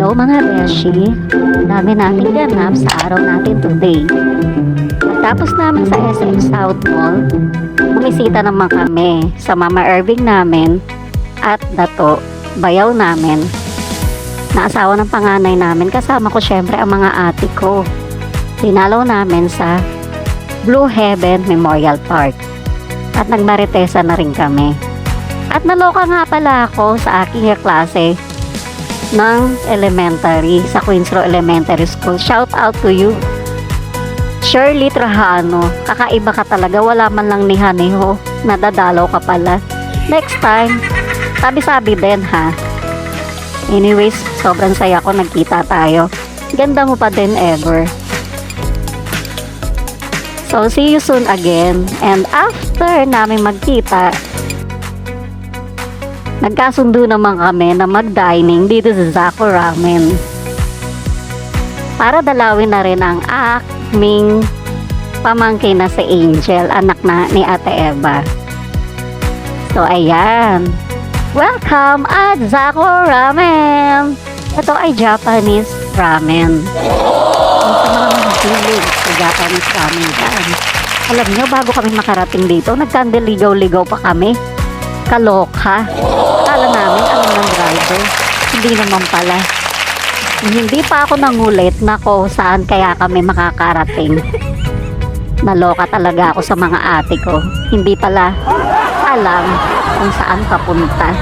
Hello mga beshi, dami natin ganap sa araw natin today. Tapos namin sa SM South Mall, bumisita naman kami sa Mama Irving namin at dato, bayaw namin, na asawa ng panganay namin. Kasama ko syempre ang mga ate ko. Dinalaw namin sa Blue Heaven Memorial Park at nagmaritesa na rin kami. At naloka nga pala ako sa aking klase ng elementary sa Queens Row Elementary School. Shout out to you, Shirley Trajano. Kakaiba ka talaga, wala man lang niha-niho, nadadalaw ka pala. Next time, sabi-sabi din ha. Anyways, sobrang saya ko, nagkita tayo. Ganda mo pa din ever. So see you soon again. And after namin magkita, nagkasundo naman kami na mag-dining dito sa Zako Ramen para dalawin na rin ang aming pamangkin na si Angel, anak na ni Ate Eva. So ayan, welcome at Zako Ramen. Ito ay Japanese ramen. Sa mga mahilig sa Japanese ramen yan, alam nyo, bago kami makarating dito, nagkandiligaw-ligaw pa kami. Kaloka. Kala namin alam ng driver. Hindi naman pala. Hindi pa ako nangulit na ko saan kaya kami makakarating. Naloka talaga ako sa mga ate ko. Hindi pala alam kung saan papunta.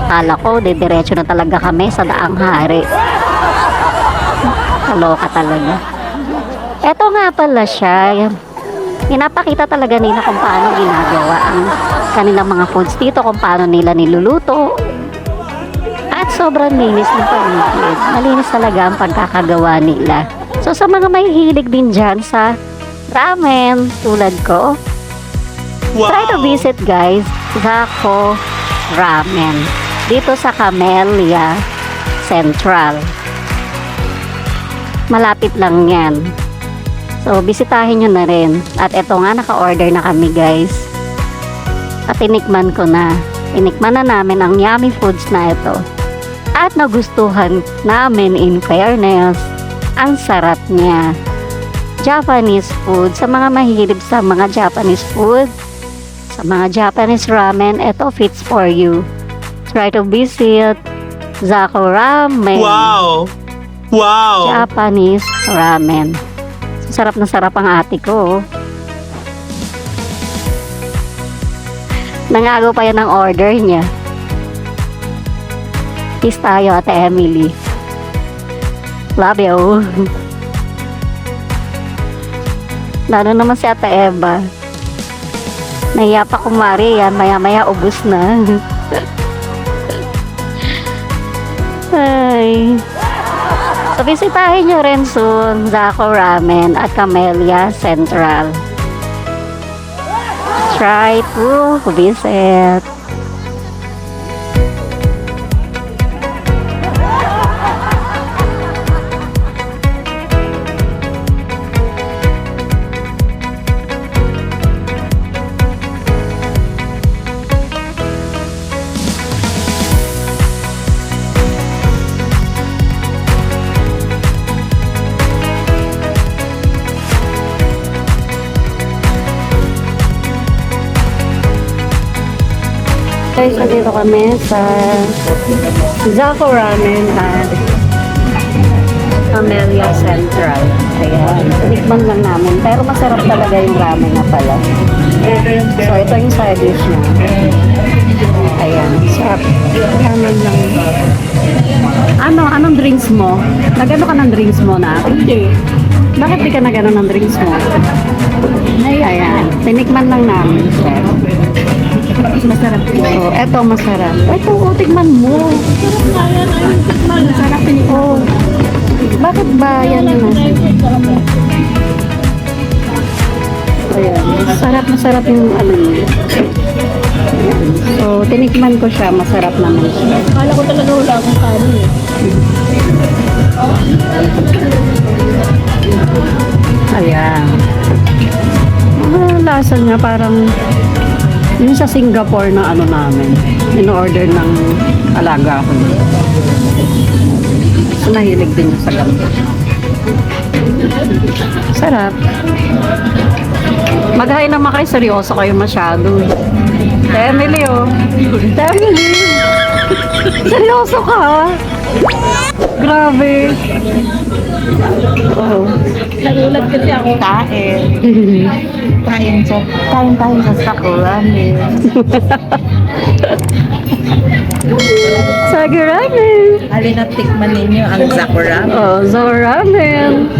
Akala ko diretso na talaga kami sa Daang Hari. Kaloka talaga. Eto nga pala siya. Pinapakita talaga nila kung paano ginagawa ang kanilang mga foods dito, kung paano nila niluluto. At sobrang linis ng paligid. Malinis talaga ang pagkakagawa nila. So sa mga may hilig din dyan sa ramen tulad ko, try to visit guys, Zako Ramen dito sa Camellia Central. Malapit lang yan. So, bisitahin nyo na rin. At eto nga, naka-order na kami guys. At tinikman ko na. Tinikman na namin ang yummy foods na ito. At nagustuhan namin, in fairness, ang sarap niya. Japanese food. Sa mga mahilig sa mga Japanese food, sa mga Japanese ramen, ito fits for you. Try to visit Zako Ramen. Wow! Wow! Japanese ramen. Sarap na sarap ang ate ko. Nangagaw pa yan ng order niya. Kiss tayo, Ate Emily. Love you. Lalo naman si Ate Eva. Nahiya pa kumari yan. Maya-maya ubus na. Ay. So, bisitahin nyo rin soon Zako Ramen at Camellia Central. Try to visit. Guys, so dito kami sa Zako Ramen at Camellia Central. Ayan, tikman lang namin. Pero masarap talaga yung ramen na pala. So, ito yung side dish niya. Ayan, sarap. Ramen lang. Anong drinks mo? Nagano ka ng drinks mo na? Hindi. Bakit di ka nagano ng drinks mo? Ayan, tinikman lang namin. Masarap po. So, eto masarap. Eto, tikman mo. Masarap din po. Bakit ba yan na? Ayan, masarap yung ano niya. So, tinikman ko siya. Masarap naman siya. Akala ko talaga wala akong kanin eh. Ayan. Lasa niya parang yung sa Singapore na ano namin, in-order ng alaga ko. So, mahilig din yung sa gabi. Sarap. Mag-hi naman kayo, seryoso kayo masyado. Emily, oh. Emily! Seryoso ka? Grabe. Oh. Nagulat kasi ako. Kain. Kain tayo sa sakuran eh. Sagi ramen. Alin na tikman ninyo ang sakura. Oh, so ramen.